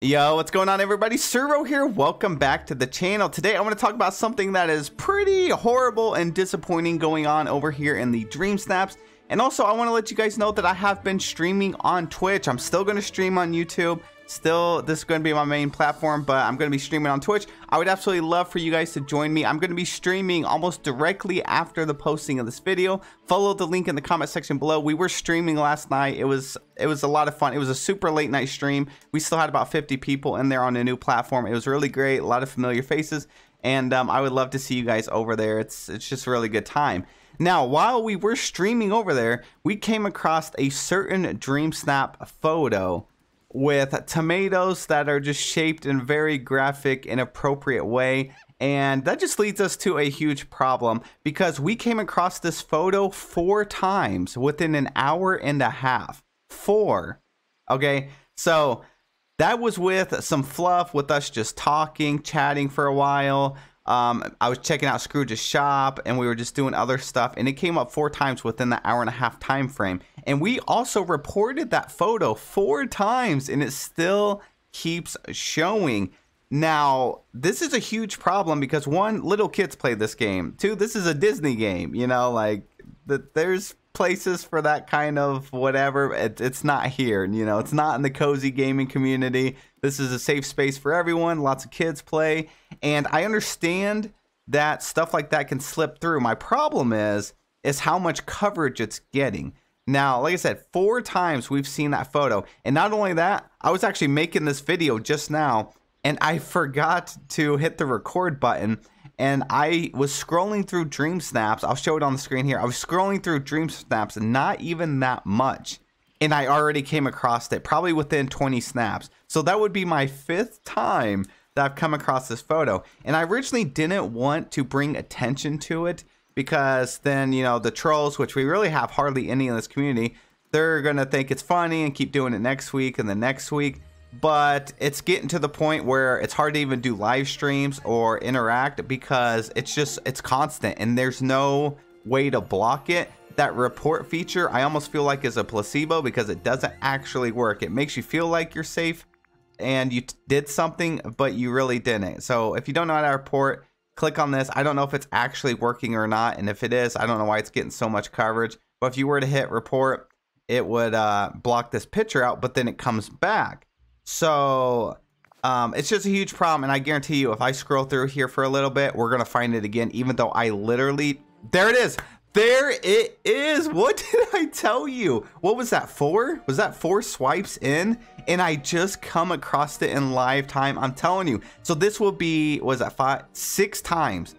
Yo, what's going on, everybody? Servo here. Welcome back to the channel. Today I want to talk about something that is pretty horrible and disappointing going on over here in the DreamSnaps. And also I want to let you guys know that I have been streaming on Twitch. I'm still going to stream on YouTube. Still, this is going to be my main platform, but I'm going to be streaming on Twitch. I would absolutely love for you guys to join me. I'm going to be streaming almost directly after the posting of this video. Follow the link in the comment section below. We were streaming last night. It was a lot of fun. It was a super late night stream. We still had about 50 people in there on a new platform. It was really great. A lot of familiar faces, and I would love to see you guys over there. It's just a really good time. Now, while we were streaming over there, we came across a certain DreamSnap photo with tomatoes that are just shaped in a very graphic, inappropriate way. And that just leads us to a huge problem, because we came across this photo 4 times within an hour and a half. 4. Okay, so that was with some fluff, with us just talking, chatting for a while. I was checking out Scrooge's shop, and we were just doing other stuff, and it came up 4 times within the hour and a half time frame. And we also reported that photo 4 times, and it still keeps showing. Now, this is a huge problem because 1, little kids play this game. 2, this is a Disney game, you know, like there's places for that kind of whatever. It's not here, you know, it's not in the cozy gaming community. This is a safe space for everyone. Lots of kids play, and I understand that stuff like that can slip through. My problem is how much coverage it's getting. Now, like I said, 4 times we've seen that photo, and not only that, I was actually making this video just now, and I forgot to hit the record button, and I was scrolling through DreamSnaps. I'll show it on the screen here. I was scrolling through DreamSnaps, not even that much, and I already came across it, probably within 20 snaps. So that would be my 5th time that I've come across this photo. And I originally didn't want to bring attention to it, because then, you know, the trolls, which we really have hardly any in this community, they're going to think it's funny and keep doing it next week and the next week. But it's getting to the point where it's hard to even do live streams or interact, because it's constant and there's no way to block it. That report feature, I almost feel like is a placebo, because it doesn't actually work. It makes you feel like you're safe and you did something, but you really didn't. So if you don't know how to report, click on this. I don't know if it's actually working or not, and if it is, I don't know why it's getting so much coverage. But if you were to hit report, it would block this picture out, but then it comes back. So it's just a huge problem, and I guarantee you, if I scroll through here for a little bit, we're gonna find it again, even though I literally, there it is. There it is. What did I tell you? What was that, 4? Was that 4 swipes in? And I just come across it in live time. I'm telling you. So this will be, was that 5? 6 times.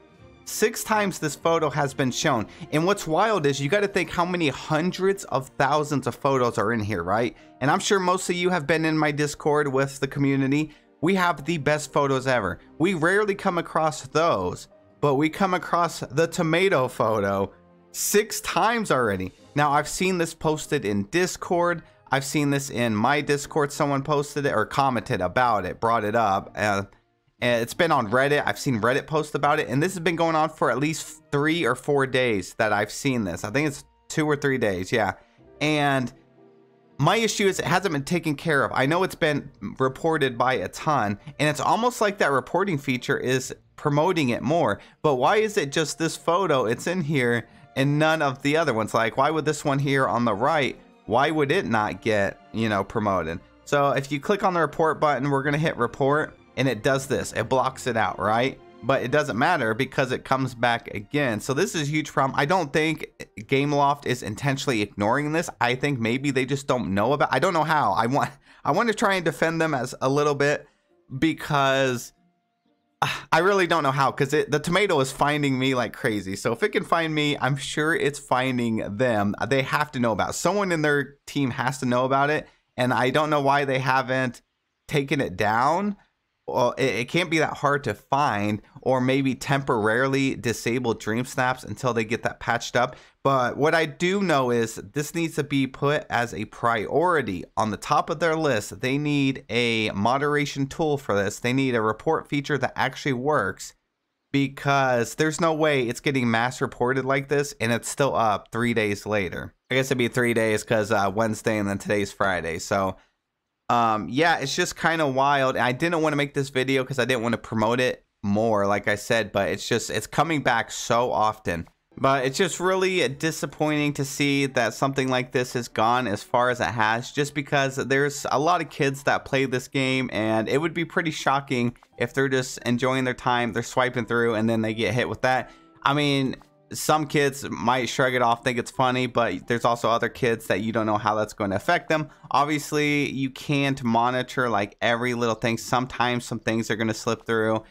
6 times this photo has been shown. And what's wild is you got to think how many hundreds of thousands of photos are in here, right? And I'm sure most of you have been in my Discord with the community. We have the best photos ever. We rarely come across those, but we come across the tomato photo 6 times already. Now, I've seen this posted in Discord. I've seen this in my Discord. Someone posted it or commented about it, brought it up. And it's been on Reddit. I've seen Reddit post about it. And this has been going on for at least 3 or 4 days that I've seen this. I think it's 2 or 3 days. Yeah. And my issue is it hasn't been taken care of. I know it's been reported by a ton, and it's almost like that reporting feature is promoting it more. But why is it just this photo? It's in here and none of the other ones. Like, why would this one here on the right, why would it not get, you know, promoted? So if you click on the report button, we're going to hit report, and it does this. It blocks it out, right? But it doesn't matter, because it comes back again. So this is a huge problem. I don't think Gameloft is intentionally ignoring this. I think maybe they just don't know about. I don't know how. I want to try and defend them as a little bit, because I really don't know how, because the tomato is finding me like crazy. So if it can find me, I'm sure it's finding them. They have to know about it. Someone in their team has to know about it, and I don't know why they haven't taken it down. Well, it can't be that hard to find, or maybe temporarily disable DreamSnaps until they get that patched up. But what I do know is this needs to be put as a priority on the top of their list. They need a moderation tool for this. They need a report feature that actually works, because there's no way it's getting mass reported like this and it's still up 3 days later. I guess it'd be 3 days, because Wednesday and then today's Friday. So Yeah, it's just kind of wild. I didn't want to make this video because I didn't want to promote it more, like I said, but it's coming back so often. But it's just really disappointing to see that something like this has gone as far as it has, just because there's a lot of kids that play this game, and it would be pretty shocking if they're just enjoying their time, they're swiping through, and then they get hit with that. I mean, some kids might shrug it off, think it's funny, but there's also other kids that you don't know how that's going to affect them. Obviously, you can't monitor like every little thing. Sometimes some things are going to slip through.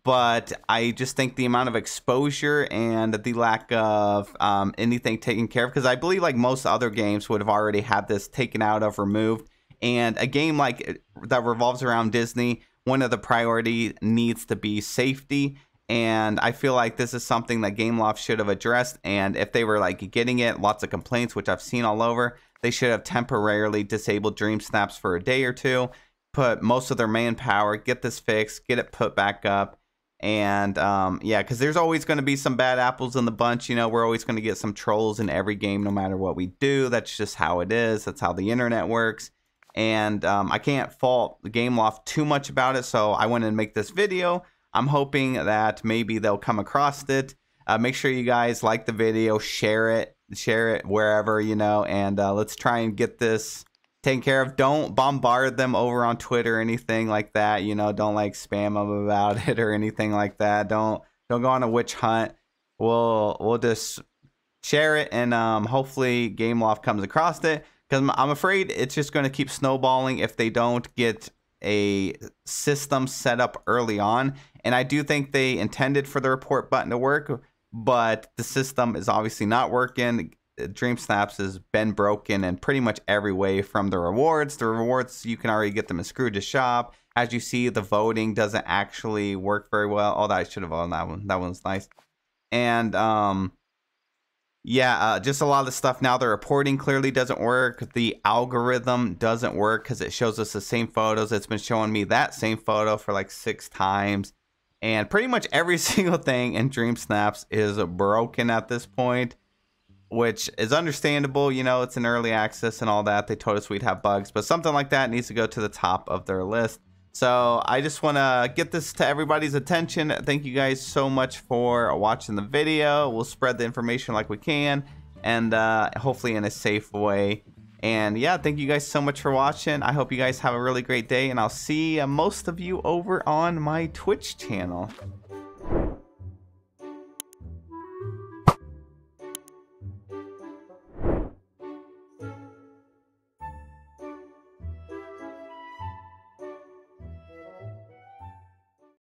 But I just think the amount of exposure and the lack of anything taken care of, because I believe like most other games would have already had this taken out of, removed. And a game like that revolves around Disney, one of the priority needs to be safety. And I feel like this is something that Gameloft should have addressed. And if they were like getting it, lots of complaints, which I've seen all over, they should have temporarily disabled DreamSnaps for a day or two, put most of their manpower, get this fixed, get it put back up. And yeah, because there's always going to be some bad apples in the bunch. You know, we're always going to get some trolls in every game, no matter what we do. That's just how it is. That's how the internet works. And I can't fault Gameloft too much about it, so I wanted to make this video. I'm hoping that maybe they'll come across it. Make sure you guys like the video, share it wherever, you know, and let's try and get this taken care of. Don't bombard them over on Twitter or anything like that. You know, don't like spam them about it or anything like that. Don't go on a witch hunt. We'll just share it, and hopefully Gameloft comes across it, because I'm afraid it's just going to keep snowballing if they don't get a system set up early on. And I do think they intended for the report button to work, but the system is obviously not working. DreamSnaps has been broken in pretty much every way, from the rewards. The rewards, you can already get them in Scrooge to Shop. As you see, the voting doesn't actually work very well. Oh, I should have owned that one. That one's nice. And yeah, just a lot of stuff now. The reporting clearly doesn't work. The algorithm doesn't work because it shows us the same photos. It's been showing me that same photo for like 6 times. And pretty much every single thing in DreamSnaps is broken at this point, which is understandable. You know, it's an early access and all that. They told us we'd have bugs, but something like that needs to go to the top of their list. So I just want to get this to everybody's attention. Thank you guys so much for watching the video. We'll spread the information like we can, and hopefully in a safe way. And yeah, thank you guys so much for watching. I hope you guys have a really great day, and I'll see most of you over on my Twitch channel.